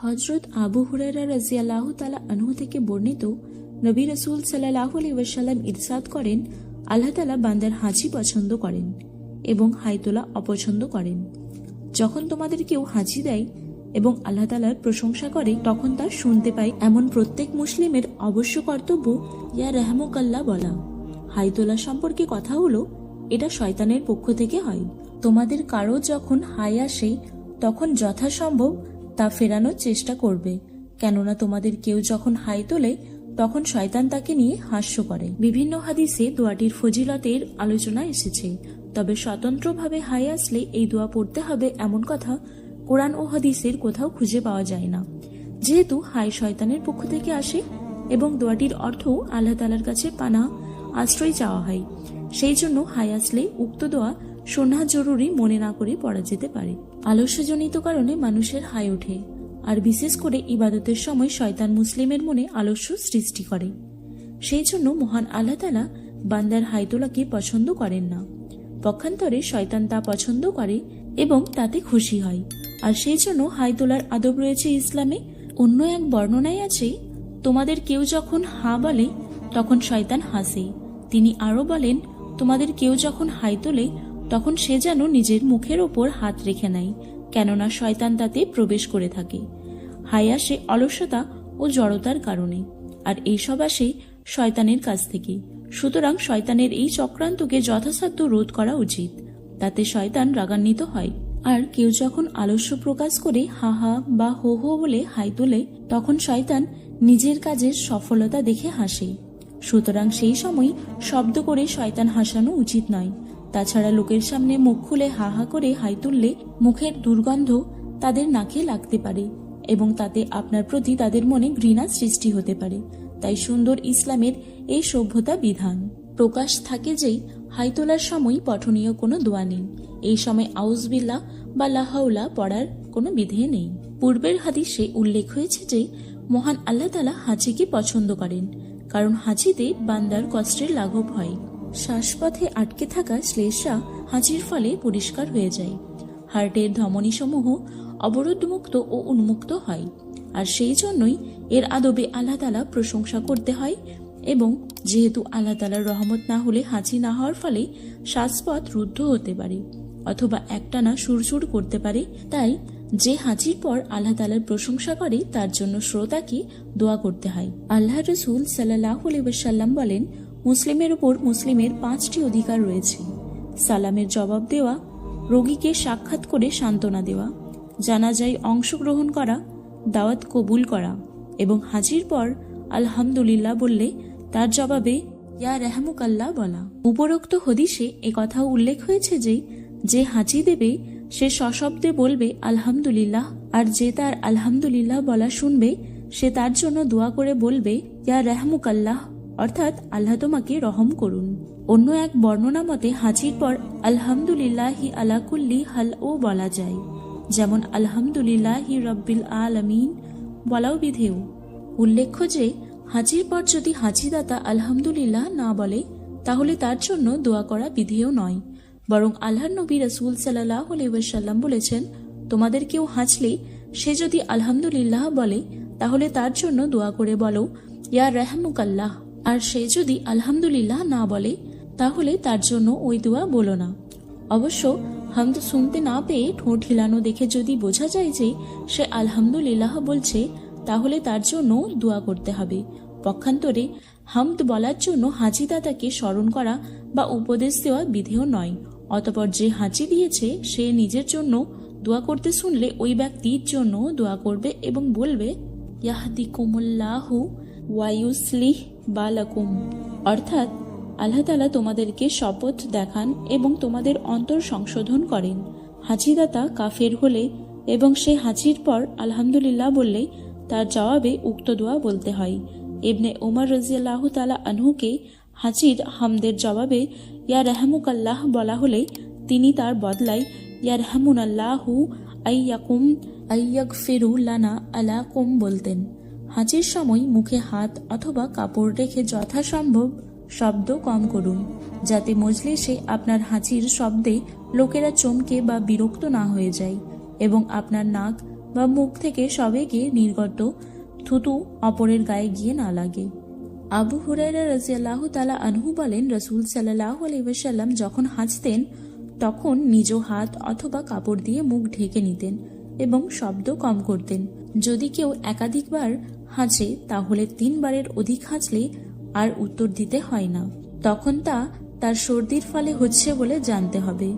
হযরত আবু হুরায়রা রাদিয়াল্লাহু তাআলা আনহু থেকে বর্ণিত, নবী রাসূল সাল্লাল্লাহু আলাইহি ওয়াসাল্লাম ইরশাদ করেন, আল্লাহ তাআলা বান্দার হাঁচি পছন্দ করেন এবং হাই তোলা অপছন্দ করেন। যখন তোমাদের কেউ হাঁচি দেয় এবং আল্লাহ তাআলার প্রশংসা করে তখন তা শুনতে পাই, এমন প্রত্যেক মুসলিমের অবশ্য কর্তব্য ইয়া রাহমুকাল্লাহ বলা। হাই তোলা সম্পর্কে কথা হলো, এটা শয়তানের পক্ষ থেকে হয়। তোমাদের কারো যখন হাই আসে তখন যথাসম্ভব তা ফেরানোর চেষ্টা করবে, কেননা তোমাদের কেউ যখন হাই তোলে তখন শয়তান তাকে নিয়ে হাস্য করে। বিভিন্ন হাদিসে দোয়াটির ফজিলতের আলোচনা এসেছে, তবে স্বতন্ত্রভাবে হাই আসলে এই দোয়া পড়তে হবে এমন কথা কোরআন ও হাদিসের কোথাও খুঁজে পাওয়া যায় না। যেহেতু হাই শয়তানের পক্ষ থেকে আসে এবং দোয়াটির অর্থ আল্লাহ তাআলার কাছে পানাহ আশ্রয় চাওয়া হয়, সেই জন্য হাই আসলে উক্ত দোয়া শোনা জরুরি মনে না করে পড়া যেতে পারে। আলস্যজনিত কারণে মানুষের হাই ওঠে, আর বিশেষ করে ইবাদতের সময় শয়তান মুসলিমের মনে আলস্য সৃষ্টি করে। সেই জন্য মহান আল্লাহ তাআলা বান্দার হাইতোলাকে পছন্দ করেন না। পক্ষান্তরে শয়তান তা পছন্দ করে এবং তাতে খুশি হয়, আর সেই জন্য হাইতোলার আদব রয়েছে ইসলামে। অন্য এক বর্ণনায় আছে, তোমাদের কেউ যখন হা বলে তখন শয়তান হাসে। তিনি আরো বলেন, তোমাদের কেউ যখন হাই তোলে তখন সে যেন নিজের মুখের ওপর হাত রেখে নেয়, কেননা শয়তান তাতে প্রবেশ করে থাকে। হাই আসে অলসতা ও জড়তার কারণে, আর এইসব আসে শয়তানের কাছ থেকে। সুতরাং শয়তানের এই চক্রান্তকে যথাসাধ্য রোধ করা উচিত, তাতে শয়তান রাগান্বিত হয়। আর কেউ যখন আলস্য প্রকাশ করে হা হা বা হো হো বলে হাই তোলে তখন শয়তান নিজের কাজের সফলতা দেখে হাসে। সুতরাং সেই সময় শব্দ করে শয়তান হাসানো উচিত নয়। তাছাড়া লোকের সামনে মুখ খুলে হা হা করে হাই তুললে মুখের দুর্গন্ধ তাদের নাকে লাগতে পারে এবং তাতে আপনার প্রতি তাদের মনে ঘৃণা সৃষ্টি হতে পারে। তাই সুন্দর ইসলামের এই সভ্যতা বিধান প্রকাশ থাকে যেই হাই তোলার সময় পঠনীয় কোনো দোয়া নেই। এই সময় আউযুবিল্লাহ বা লা হাওলা পড়ার কোনো বিধি নেই। পূর্বের হাদিসে উল্লেখ হয়েছে যে মহান আল্লাহ তাআলা হাঁচিকে পছন্দ করেন, কারণ হাঁচিতে বান্দার কষ্টের লাঘব হয়। শ্বাসপথে আটকে থাকা শ্লেষ্মা হাঁচির ফলে পরিষ্কার হয়ে যায়। হার্টের ধমনীসমূহ অবরোধমুক্ত ও উন্মুক্ত হয়, আর সেই জন্যই এর আদবে আল্লাহ তাআলা প্রশংসা করতে হয়। এবং যেহেতু আল্লাহ তাআলার রহমত না হলে হাঁচি না হওয়ার ফলে শ্বাসপথ রুদ্ধ হতে পারে অথবা একটানা সুরসুর করতে পারে, তাই যে হাঁচির পর আল্লাহ তাআলার প্রশংসা করে তার জন্য শ্রোতাকে দোয়া করতে হয়। আল্লাহ রাসূল সাল্লাল্লাহু আলাইহি ওয়াসাল্লাম বলেন, মুসলিমের উপর মুসলিমের 5টি অধিকার রয়েছে: সালামের জবাব দেওয়া, রোগীকে সাক্ষাৎ করে সান্ত্বনা দেওয়া, জানাজায় অংশগ্রহণ করা, দাওয়াত কবুল করা এবং হাজির পর আলহামদুলিল্লাহ বললে তার জবাবে ইয়া রাহমুকাল্লাহ বলা। উপরোক্ত হদিসে একথাও উল্লেখ হয়েছে যে যে হাঁচি দেবে সে সশব্দে বলবে আলহামদুলিল্লাহ, আর যে তার আলহামদুলিল্লাহ বলা শুনবে সে তার জন্য দোয়া করে বলবে ইয়া রাহমুকাল্লাহ, অর্থাৎ আল্লাহ তোমাকে রহম করুন। অন্য এক বর্ণনা মতে হাঁচির পর আলহামদুলিল্লাহি আলা কুল্লি হাল ও বলা যায়, যেমন আলহামদুলিল্লাহি রাব্বিল আলামিন বলাও বিধেয়। উল্লেখ্য যে হাঁচির পর যদি হাঁচিদাতা আলহামদুলিল্লাহ না বলে তাহলে তার জন্য দোয়া করা বিধেয় নয়, বরং আল্লাহর নবী রাসূল সাল্লাল্লাহু আলাইহি ওয়াসাল্লাম বলেছেন, তোমাদের কেউ হাঁচলে সে যদি আলহামদুলিল্লাহ বলে তাহলে তার জন্য দোয়া করে বলো ইয়া রাহমুকাল্লাহ, আর সে যদি আলহামদুলিল্লাহ না বলে তাহলে তার জন্য ওই দোয়া বলো না। অবশ্য হামদ শুনতে না পেয়ে ঠোঁট হিলানো দেখে যদি বোঝা যায় যে সে আলহামদুলিল্লাহ বলছে তাহলে তার জন্য দোয়া করতে হবে। পক্ষান্তরে হামদ বলার জন্য হাঁচিদাতাকে স্মরণ করা বা উপদেশ দেওয়া বিধেয় নয়। অতঃপর যে হাঁচি দিয়েছে সে নিজের জন্য দোয়া করতে শুনলে ওই ব্যক্তির জন্য দোয়া করবে এবং বলবে ইয়াহদিকুমুল্লাহু ওয়া ইউসলিহ বালাকুম, অর্থাৎ আল্লাহ তাআলা তোমাদেরকে শপথ দেখান এবং তোমাদের অন্তর সংশোধন করেন। হাঁচিদাতা কাফের হলে এবং সে হাঁচির পর আলহামদুলিল্লাহ বললে তার জবাবে উক্ত দোয়া বলতে হয়। ইবনে ওমর রাদিয়াল্লাহু তাআলা আনহুকে হাঁচির হামদের জবাবে ইয়া রাহমুকাল্লাহ বলা হলে তিনি তার বদলায় ইয়া রাহমুনাল্লাহু আইয়াকুম আইয়াগফিরু লানা আলাকুম বলতেন। হাঁচির সময় মুখে হাত অথবা কাপড় রেখে যথাসম্ভব শব্দ কম করুন, যাতে মজলিসে আপনার হাঁচির শব্দে লোকেরা চমকে বা বিরক্ত না হয়ে যায় এবং আপনার নাক বা মুখ থেকে সবেগে নির্গত থুতু অপরের গায়ে গিয়ে না লাগে। আবু হুরায়রা রাদিয়াল্লাহু তাআলা আনহু বলেন, রাসূল সাল্লাল্লাহু আলাইহি ওয়াসাল্লাম যখন হাঁচতেন তখন নিজ হাত অথবা কাপড় দিয়ে মুখ ঢেকে নিতেন এবং শব্দ কম করতেন। যদি কেউ একাধিকবার হাঁচে তাহলে 3 বারের অধিক হাঁচলে আর উত্তর দিতে হয় না, তখন তা তার সর্দির ফলে হচ্ছে বলে জানতে হবে।